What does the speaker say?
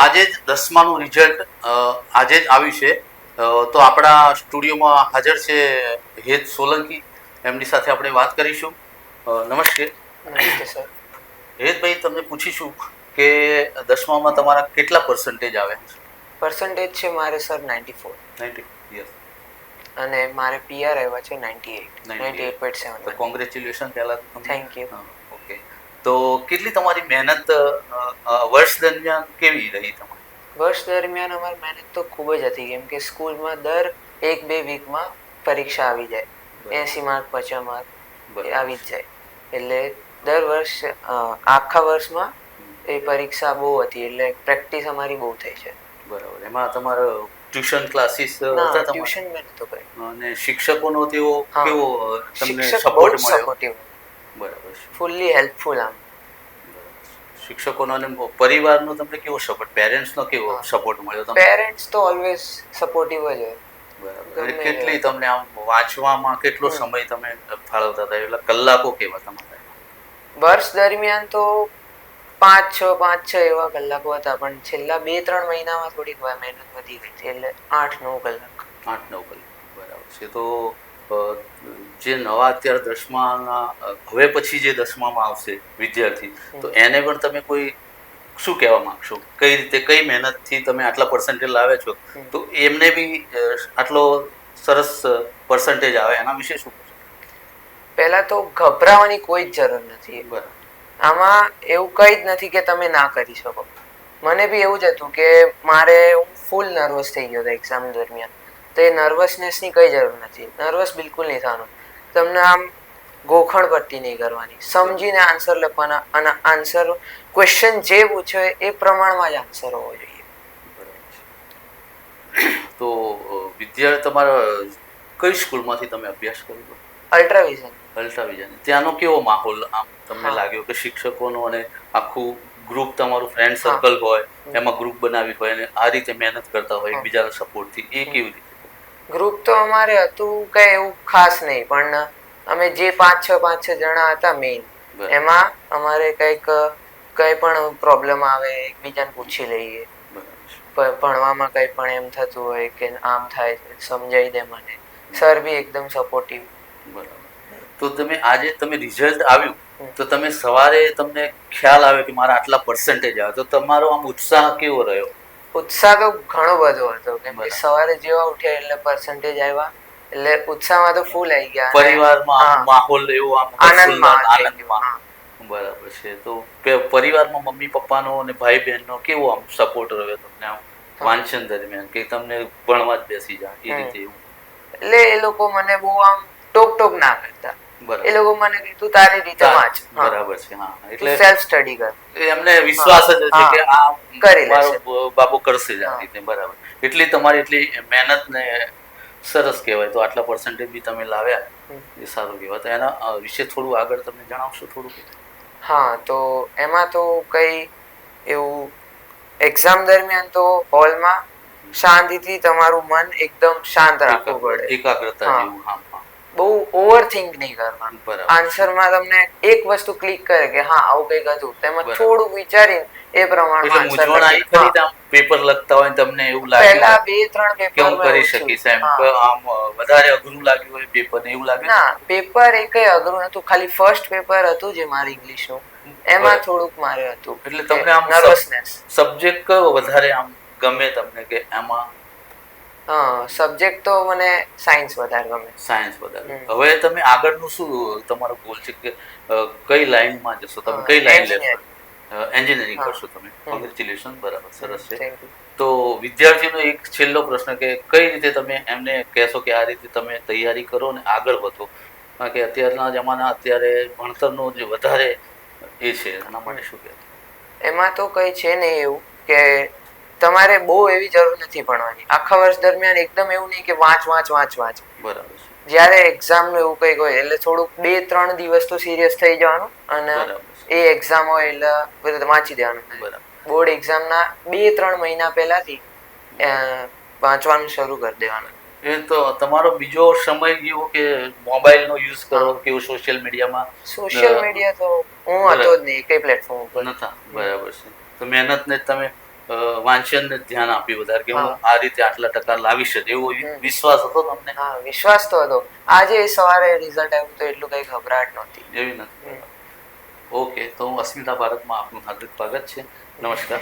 આજે જ 10માનું રિઝલ્ટ આજે જ આવ્યું છે. તો આપણા સ્ટુડિયોમાં હાજર છે હેત સોલંકી, એમની સાથે આપણે વાત કરીશું. નમસ્તે. નમસ્તે સર. હેતભાઈ, તમને પૂછીશું કે 10મામાં તમારા કેટલા પર્સન્ટેજ આવ્યા છે? પર્સન્ટેજ છે મારે સર 94. 90. યસ. અને મારે પીઆર આવ્યા છે 98. 98.7. તો કોંગ્રેચ્યુલેશન પહેલા તો તમને. Thank you. ઓકે. તો કેટલી તમારી મહેનત વર્ષ દરમિયાન કેવી રહી તમારી? વર્ષ દરમિયાન અમારી મહેનત તો ખૂબ જ હતી, કેમ કે સ્કૂલમાં દર 1-2 વીકમાં પરીક્ષા આવી જાય. 80 માર્ક 50 માર્ક આવી જ જાય. એટલે દર વર્ષ આખા વર્ષમાં એ પરીક્ષા બહુ હતી, એટલે પ્રેક્ટિસ અમારી બહુ થઈ છે. બરાબર. એમાં તમારો ટ્યુશન ક્લાસીસ હતા તમારે? ટ્યુશન મેં નહોતું કર્યું. અને શિક્ષકોનો તેઓ કેવો તમને શિક્ષક સપોર્ટ બહુ મળ્યો? સપોર્ટિવ, બરાબર છે. Fully helpful. આમ શિક્ષકોનો અને પરિવારનો તમને કેવો સપોર્ટ, પેરેન્ટ્સનો કેવો સપોર્ટ મળ્યો તમને? પેરેન્ટ્સ તો ઓલવેઝ સપોર્ટિવ જ હોય. બરાબર. કેટલી તમને આમ વાંચવામાં કેટલો સમય તમે ફાળવતા હતા, એટલે કલાકો કેવા તમારા? વર્ષ દરમિયાન તો 5-6 એવા કલાકો હતા, પણ છેલ્લા 2-3 મહિનામાં થોડીક મહેનત વધી ગઈ છે, એટલે 8-9 કલાક. 8-9 કલાક. બરાબર છે. તો જે નવા અત્યારે 10માના હવે પછી જે 10મામાં આવશે વિદ્યાર્થી, તો એને પણ તમે કોઈ શું કહેવા માંગશો? કઈ રીતે, કઈ મહેનતથી તમે આટલા પર્સન્ટેજ લાવ્યા છો, તો એમને બી આટલો સરસ પર્સન્ટેજ આવે, એના વિશે શું કહેશો? પહેલા તો ગભરાવાની કોઈ જ જરૂર નથી. બરાબર. આમાં એવું કંઈ જ નથી કે તમે ના કરી શકો. મને બી એવું જ હતું કે હું ફૂલ નર્વસ થઈ ગયો હતો એક્ઝામ દરમિયાન. તો એ નર્વસનેસની કંઈ જરૂર નથી. નર્વસ બિલકુલ નહીં થવાનું. તમને આમ ગોખણ પટ્ટી નહીં કરવાની, સમજીને આન્સર લખવાના, અને આન્સર ક્વેશ્ચન જે પૂછ્યો એ પ્રમાણમાં જ આન્સર હોવો જોઈએ. તો તમારા કઈ સ્કૂલમાંથી તમે અભ્યાસ કર્યો? અલ્ટ્રાવિઝન. ત્યાંનો કેવો માહોલ આમ તમને લાગ્યો કે શિક્ષકોનો અને આખું ગ્રુપ, તમારું ફ્રેન્ડ સર્કલ હોય, એમાં ગ્રુપ બનાવી હોય અને આ રીતે મહેનત કરતા હોય એકબીજાના સપોર્ટથી, એ કેવી રીતે? ગ્રુપ તો અમારે હતું કઈ એવું ખાસ નહીં, પણ અમે જે 5-6 જણા હતા મેઇન, એમાં અમારે કઈ પણ પ્રોબ્લેમ આવે એકબીજાને પૂછી લઈએ. ભણવામાં કઈ પણ એમ થતું હોય કે આમ થાય, સમજાવી દે મને. સર બી એકદમ સપોર્ટિવ. બરાબર. તો આજે રિઝલ્ટ આવ્યું, તો તમે સવારે તમને ખ્યાલ આવ્યો કે મારા આટલા પર્સન્ટેજ આવે, તો તમારો આમ ઉત્સાહ કેવો રહ્યો? ઉત્સાહ તો ઘણો બધો હતો, કેમ કે સવારે જેવા ઉઠ્યા એટલે પર્સન્ટેજ આવ્યા, એટલે ઉત્સાહમાં તો ફૂલ આવી ગયા. પરિવારમાં માહોલ એવો આનંદમાં. બરાબર છે. તો પરિવારમાં મમ્મી પપ્પાનો અને ભાઈ બહેનનો કેવો આમ સપોર્ટ રહ્યો તમને આમ વાંચન દરમિયાન, કે તમને ભણવા જ બેસી જાય એ રીતે? એવું એટલે એ લોકો મને બહુ આમ ટોક ના કરતા. એ લોકો મને કીધું તારી રીતે વાંચ. બરાબર છે. હા, એટલે સેલ્ફ સ્ટડી કર. એમને વિશ્વાસ જ છે કે આ કરી મારો બાબુ કરશે જ આ રીતે. બરાબર. એટલી તમારી મહેનત ને સરસ કહેવાય. તો આટલા પર્સન્ટેજ બી તમે લાવ્યા, એ સારું કહેવાય. તો એના વિશે થોડું આગળ તમે જણાવશો થોડું? હા, તો એમાં તો કઈ એવું એક્ઝામ દરમિયાન તો હોલમાં શાંતિથી તમારું મન એકદમ શાંત રાખવું પડે. એકાગ્રતા જેવું. બહુ ઓવર થિંક નહીં કરવાનું. આન્સરમાં તમને એક વસ્તુ ક્લિક કરે કે હા આવું કંઈક હતું, તેમાં થોડું વિચારીને એ પ્રમાણે પેપર લખતા હોય તમને એવું લાગે પહેલા 2-3 પેપર કરી શકીશ, એમ આમ વધારે અઘરું લાગ્યું હોય પેપર ને એવું લાગે? ના, પેપર એ કઈ અઘરું નતું. ખાલી ફર્સ્ટ પેપર હતું જે મારું ઇંગ્લિશનું, એમાં થોડુંક મારે હતું. એટલે તમને આમ નર્વસનેસ. સબ્જેક્ટ કયો વધારે આમ ગમે તમને, કે એમાં? સબ્જેક્ટ તો મને સાયન્સ વધારે ગમે. સાયન્સ વધારે. હવે તમે આગળનું શું તમારો ગોલ છે, કે કઈ લાઈનમાં જશો તમે? કઈ લાઈન લેશો? એન્જિનિયરિંગ કરશો તમે? કોંગ્રેચ્યુલેશન. બરાબર, સરસ છે. તો વિદ્યાર્થીનો એક છેલ્લો પ્રશ્ન, કે કઈ રીતે તમે એમને કહેશો કે આ રીતે તમે તૈયારી કરો અને આગળ વધો? કારણ કે અત્યારના જમાના અત્યારે ભણતરનો જે વધારે એ છે, એના માટે શું કહેશો? એમાં તો કઈ છે નહીં એવું કે તમારે બહુ એવી જરૂર નથી ભણવાની. આખા વર્ષ દરમિયાન એકદમ એવું નહીં કે વાંચ. બરાબર. જ્યારે એક્ઝામનું એવું કંઈક હોય એટલે થોડુંક 2-3 દિવસ તો સિરિયસ થઈ જવાનું, અને એ એક્ઝામ હોય એટલે વાંચી દેવાનું. બોર્ડ એક્ઝામના 2-3 મહિના પહેલાથી વાંચવાનું શરૂ કરી દેવાનું. એ તો તમારો બીજો સમય એવો કે મોબાઈલનો યુઝ કરો કે સોશિયલ મીડિયામાં? સોશિયલ મીડિયા તો હું હતો જ નહીં કઈ પ્લેટફોર્મ ઉપર. નતા. બરાબર છે. તો મહેનતને તમે વાંચનને ધ્યાન આપ્યું વધારે કે હું હા. આ રીતે આટલા ટકા લાવી શકે એવો વિશ્વાસ હતો તમને? હા, વિશ્વાસ તો હતો. આજે સવારે રિઝલ્ટ આવ્યું તો એટલું કઈ ઘબરાટ નહોતી. એવી નથી. ઓકે, તો હું અસ્મિતા ભારતમાં આપનું હાર્દિક સ્વાગત છે. નમસ્કાર.